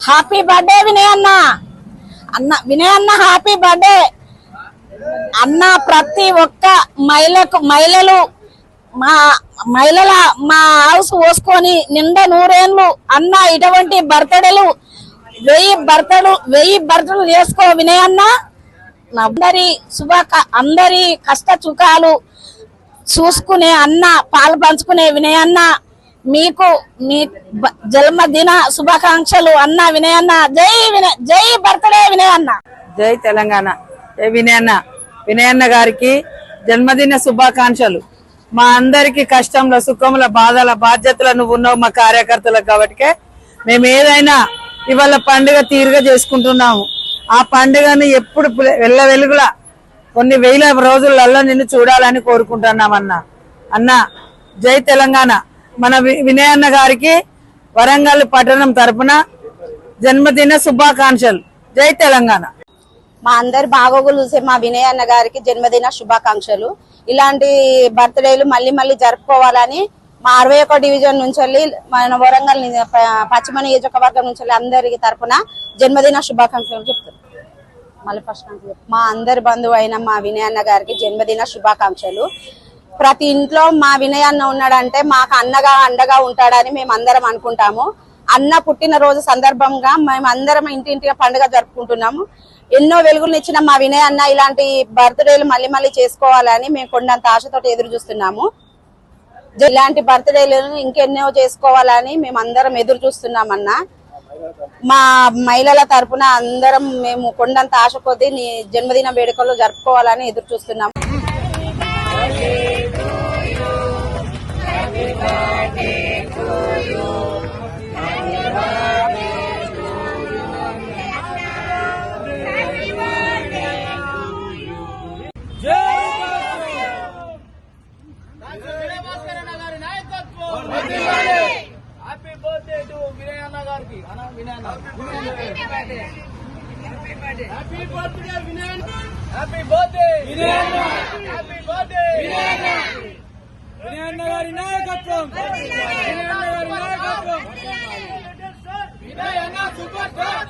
Happy birthday Vinay అన్న. అన్న వినయ్ అన్న హ్యాపీ బర్త్డే అన్న. ప్రతి ఒక్క మహిళలు మా హౌస్ పోసుకొని నిండా నూరేళ్ళు అన్న. ఇటువంటి బర్త్డేలు 1000 బర్త్డేలు చేసుకో వినయ్ అన్న. అందరి కష్ట సుఖాలు చూసుకునే అన్న, పాలు పంచుకునే వినయ్ అన్న. మీకు మీ జన్మదిన శుభాకాంక్షలు అన్న వినయ్ అన్న. జై బర్త్డే వినయ్ అన్న. జై తెలంగాణ. వినయ్ అన్న గారికి జన్మదిన శుభాకాంక్షలు. మా అందరికి కష్టంలో సుఖంలో బాధల బాధ్యతలు నువ్వు ఉన్నావు మా కార్యకర్తలకు. కాబట్టి మేము ఏదైనా ఇవాళ పండుగ తీరుగా చేసుకుంటున్నాము. ఆ పండుగను ఎప్పుడు వెళ్ళ వెలుగులా కొన్ని వేల రోజులలో నిన్ను చూడాలని కోరుకుంటున్నామన్నా. అన్న జై తెలంగాణ. మన వినయ్ అన్న గారికి వరంగల్ పట్టణం తరపున జన్మదిన శుభాకాంక్షలు. జై తెలంగాణ. మా అందరి బాగోగులు చూసే మా వినయ్ అన్న గారికి జన్మదిన శుభాకాంక్షలు. ఇలాంటి బర్త్డేలు మళ్ళీ జరుపుకోవాలని మా 61 డివిజన్ నుంచి మన వరంగల్ పశ్చిమ నియోజకవర్గం నుంచి అందరికి తరపున జన్మదిన శుభాకాంక్షలు చెప్తారు. మళ్ళీ ఫస్ట్ మా అందరి బంధువు అయిన మా వినయ్ అన్న గారికి జన్మదిన శుభాకాంక్షలు. ప్రతి ఇంట్లో మా వినయ్ అన్న ఉన్నాడంటే మాకు అండగా ఉంటాడని మేము అందరం అనుకుంటాము. అన్న పుట్టినరోజు సందర్భంగా మేము అందరం ఇంటింటిగా పండుగ జరుపుకుంటున్నాము. ఎన్నో వెలుగులు ఇచ్చిన మా వినయ్ అన్న ఇలాంటి బర్త్డేలు మళ్ళీ చేసుకోవాలని మేము కొండంత ఆశతో ఎదురు చూస్తున్నాము. ఇలాంటి బర్త్డేలు ఇంకెన్నో చేసుకోవాలని మేము అందరం ఎదురు చూస్తున్నామన్నా. మా మహిళల తరపున అందరం మేము కొండంత ఆశ కొద్దీ నీ జన్మదిన వేడుకలు జరుపుకోవాలని ఎదురు చూస్తున్నాము. హ్యాపీ బర్త్డే టు వినయ్ అన్న గారికి. హ్యాపీ బర్త్డే వినయ్ అన్న. హ్యాపీ బర్త్డే వినయ్ అన్న. హ్యాపీ బర్త్డే వినయ్ అన్న. వినయ్ అన్న గారి నాయకత్వం. వినయ్ అన్న గారి నాయకత్వం. వినయ్ అన్న సూపర్ స్టార్.